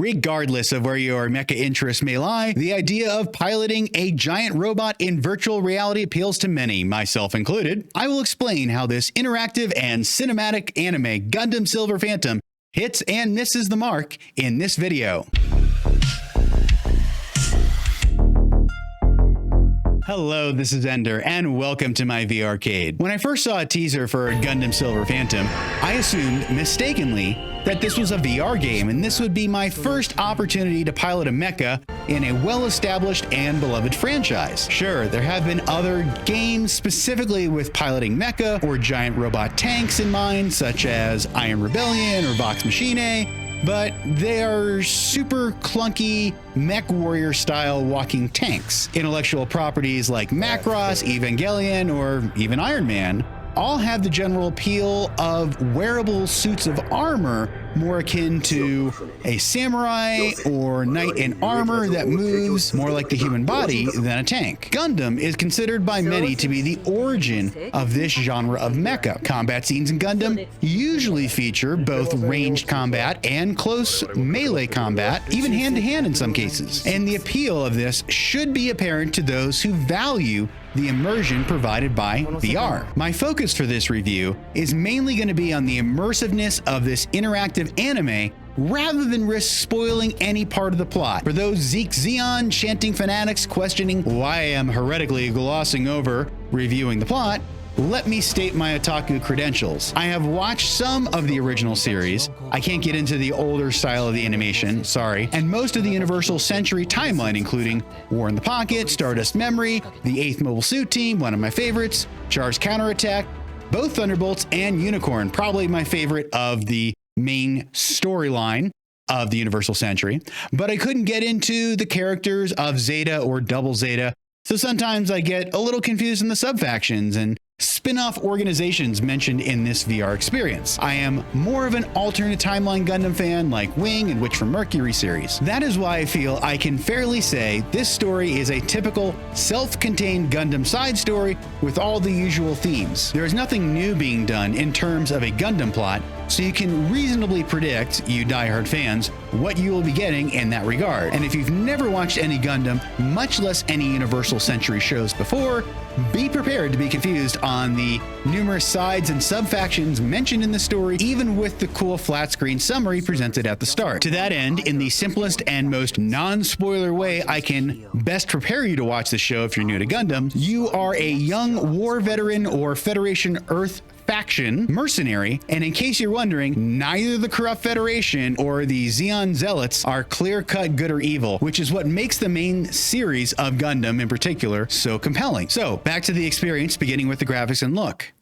Regardless of where your mecha interests may lie, the idea of piloting a giant robot in virtual reality appeals to many, myself included. I will explain how this interactive and cinematic anime Gundam Silver Phantom hits and misses the mark in this video. Hello, this is Ender, and welcome to my VRcade. When I first saw a teaser for Gundam Silver Phantom, I assumed mistakenly that this was a VR game, and this would be my first opportunity to pilot a mecha in a well-established and beloved franchise. Sure, there have been other games specifically with piloting mecha or giant robot tanks in mind, such as Iron Rebellion or Vox Machina, but they are super clunky mech warrior style walking tanks. Intellectual properties like Macross, Evangelion, or even Iron Man all have the general appeal of wearable suits of armor more akin to a samurai or knight in armor that moves more like the human body than a tank. Gundam is considered by many to be the origin of this genre of mecha. Combat scenes in Gundam usually feature both ranged combat and close melee combat, even hand-to-hand in some cases. And the appeal of this should be apparent to those who value the immersion provided by VR. My focus for this review is mainly going to be on the immersiveness of this interactive anime rather than risk spoiling any part of the plot. For those Zeon chanting fanatics questioning why I am heretically glossing over reviewing the plot, let me state my Otaku credentials. I have watched some of the original series. I can't get into the older style of the animation, sorry. And most of the Universal Century timeline, including War in the Pocket, Stardust Memory, the 8th Mobile Suit Team, one of my favorites, Char's Counterattack, both Thunderbolts, and Unicorn, probably my favorite of the main storyline of the Universal Century. But I couldn't get into the characters of Zeta or Double Zeta, so sometimes I get a little confused in the sub-factions and spin-off organizations mentioned in this VR experience. I am more of an alternate timeline Gundam fan like Wing and Witch from Mercury series. That is why I feel I can fairly say this story is a typical self-contained Gundam side story with all the usual themes. There is nothing new being done in terms of a Gundam plot, so you can reasonably predict, you diehard fans, what you will be getting in that regard. And if you've never watched any Gundam, much less any Universal Century shows before, be prepared to be confused on the numerous sides and sub-factions mentioned in the story, even with the cool flat screen summary presented at the start. To that end, in the simplest and most non-spoiler way I can best prepare you to watch the show if you're new to Gundam, you are a young war veteran or Federation Earth faction mercenary, and in case you're wondering, neither the corrupt Federation or the Zeon zealots are clear-cut good or evil, which is what makes the main series of Gundam in particular so compelling. So back to the experience, beginning with the graphics and look.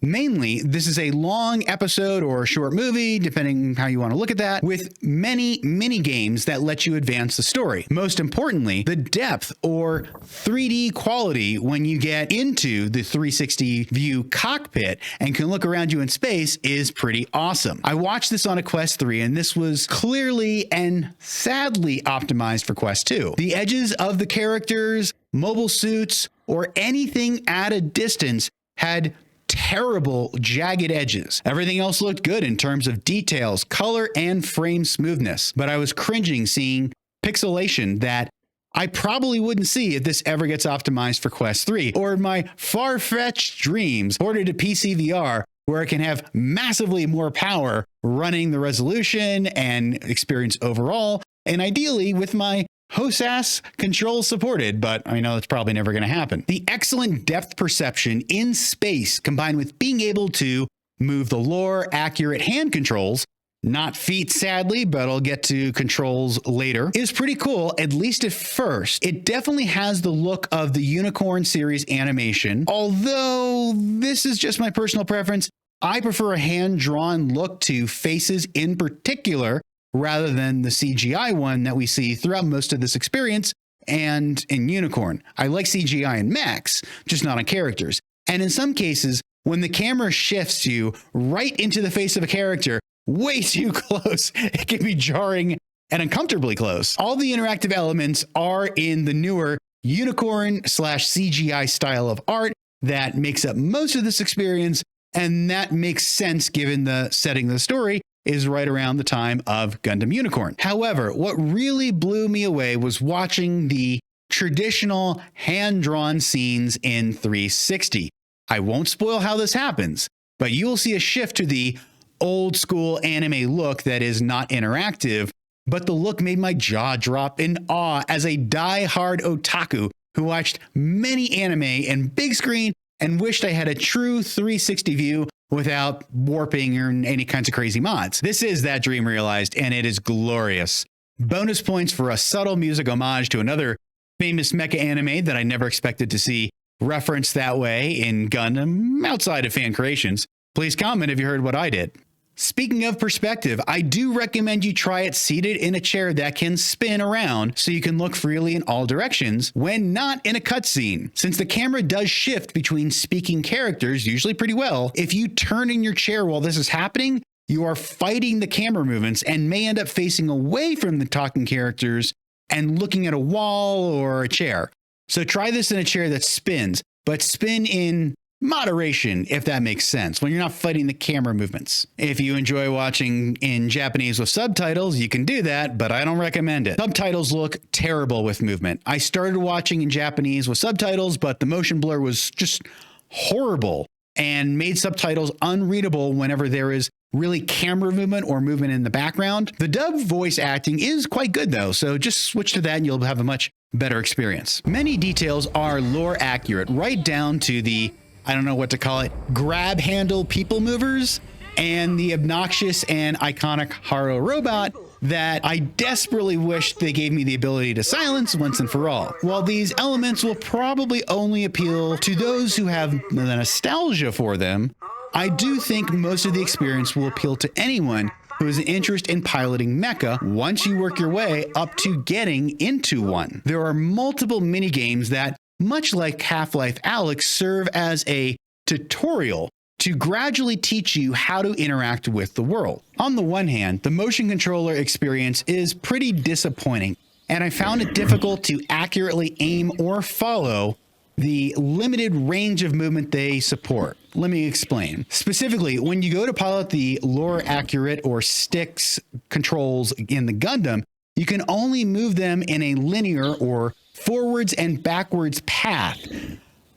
Mainly, this is a long episode or a short movie, depending how you want to look at that, with many mini games that let you advance the story. Most importantly, the depth or 3D quality when you get into the 360 view cockpit and can look around you in space is pretty awesome. I watched this on a Quest 3, and this was clearly and sadly optimized for Quest 2. The edges of the characters, mobile suits, or anything at a distance had terrible jagged edges. Everything else looked good in terms of details, color, and frame smoothness, but I was cringing seeing pixelation that I probably wouldn't see if this ever gets optimized for Quest 3, or my far-fetched dreams ported to PC VR, where it can have massively more power running the resolution and experience overall, and ideally with my HOSAS controls supported, but I know that's probably never going to happen. The excellent depth perception in space combined with being able to move the lore accurate hand controls, not feet sadly, but I'll get to controls later, is pretty cool, at least at first. It definitely has the look of the Unicorn series animation, although this is just my personal preference. I prefer a hand-drawn look to faces in particular, rather than the CGI one that we see throughout most of this experience and in Unicorn. I like CGI in mechs, just not on characters. And in some cases, when the camera shifts you right into the face of a character way too close, it can be jarring and uncomfortably close. All the interactive elements are in the newer Unicorn/CGI style of art that makes up most of this experience, and that makes sense given the setting of the story. is right around the time of Gundam Unicorn. However, what really blew me away was watching the traditional hand-drawn scenes in 360. I won't spoil how this happens, but you will see a shift to the old school anime look that is not interactive, but the look made my jaw drop in awe as a die-hard otaku who watched many anime in big screen and wished I had a true 360 view without warping or any kinds of crazy mods. This is that dream realized, and it is glorious. Bonus points for a subtle music homage to another famous mecha anime that I never expected to see referenced that way in Gundam outside of fan creations. Please comment if you heard what I did. Speaking of perspective, I do recommend you try it seated in a chair that can spin around so you can look freely in all directions when not in a cutscene. Since the camera does shift between speaking characters, usually pretty well, if you turn in your chair while this is happening, you are fighting the camera movements and may end up facing away from the talking characters and looking at a wall or a chair. So try this in a chair that spins, but spin in moderation, if that makes sense, when you're not fighting the camera movements. If you enjoy watching in Japanese with subtitles, you can do that, but I don't recommend it. Subtitles look terrible with movement. I started watching in Japanese with subtitles, but the motion blur was just horrible and made subtitles unreadable whenever there is really camera movement or movement in the background. The dub voice acting is quite good though, so just switch to that and you'll have a much better experience. Many details are lore accurate, right down to the, I don't know what to call it, grab handle people movers and the obnoxious and iconic Haro robot that I desperately wish they gave me the ability to silence once and for all. While these elements will probably only appeal to those who have the nostalgia for them, I do think most of the experience will appeal to anyone who has an interest in piloting mecha once you work your way up to getting into one. There are multiple mini games that, much like Half-Life Alyx, serve as a tutorial to gradually teach you how to interact with the world. On the one hand, the motion controller experience is pretty disappointing, and I found it difficult to accurately aim or follow the limited range of movement they support. Let me explain. Specifically, when you go to pilot the lore accurate or sticks controls in the Gundam, you can only move them in a linear or forwards and backwards path.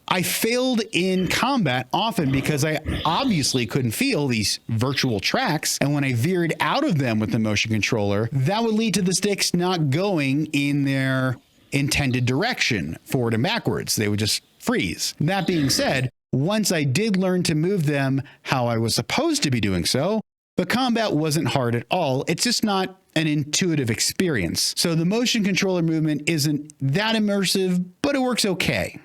I failed in combat often because I obviously couldn't feel these virtual tracks, and when I veered out of them with the motion controller, that would lead to the sticks not going in their intended direction, forward and backwards. They would just freeze. That being said, once I did learn to move them how I was supposed to be doing so, the combat wasn't hard at all. It's just not an intuitive experience. So the motion controller movement isn't that immersive, but it works okay.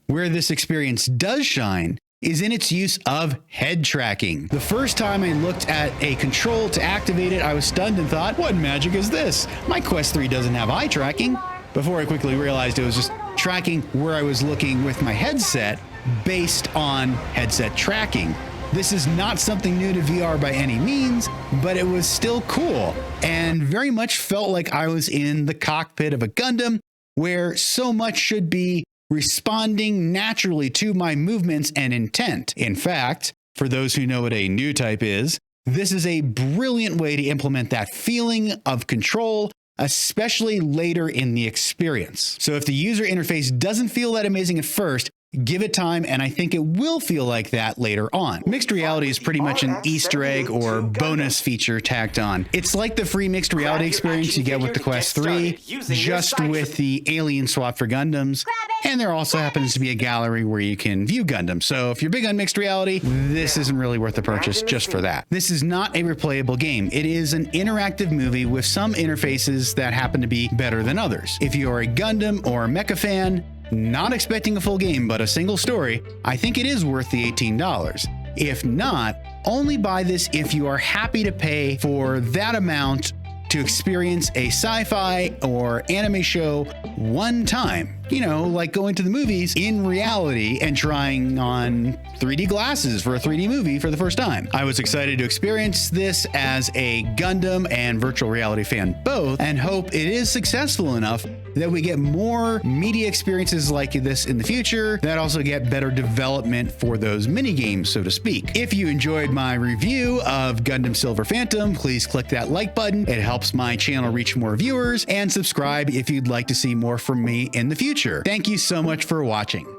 Where this experience does shine is in its use of head tracking. The first time I looked at a control to activate it, I was stunned and thought, what magic is this? My Quest 3 doesn't have eye tracking. Before I quickly realized it was just tracking where I was looking with my headset based on headset tracking. This is not something new to VR by any means, but it was still cool and very much felt like I was in the cockpit of a Gundam where so much should be responding naturally to my movements and intent. In fact, for those who know what a new type is, this is a brilliant way to implement that feeling of control, especially later in the experience. So if the user interface doesn't feel that amazing at first, give it time, and I think it will feel like that later on. Mixed reality is pretty much an Easter egg or bonus feature tacked on. It's like the free mixed reality experience you get with the Quest 3, just with the alien swap for Gundams. And there also happens to be a gallery where you can view Gundam. So if you're big on mixed reality, this isn't really worth the purchase just for that. This is not a replayable game. It is an interactive movie with some interfaces that happen to be better than others. If you are a Gundam or a mecha fan, not expecting a full game, but a single story, I think it is worth the $18. If not, only buy this if you are happy to pay for that amount to experience a sci-fi or anime show one time. You know, like going to the movies in reality and trying on 3D glasses for a 3D movie for the first time. I was excited to experience this as a Gundam and virtual reality fan both, and hope it is successful enough that we get more media experiences like this in the future that also get better development for those mini games, so to speak. If you enjoyed my review of Gundam Silver Phantom, please click that like button. It helps my channel reach more viewers, and subscribe if you'd like to see more from me in the future. Thank you so much for watching.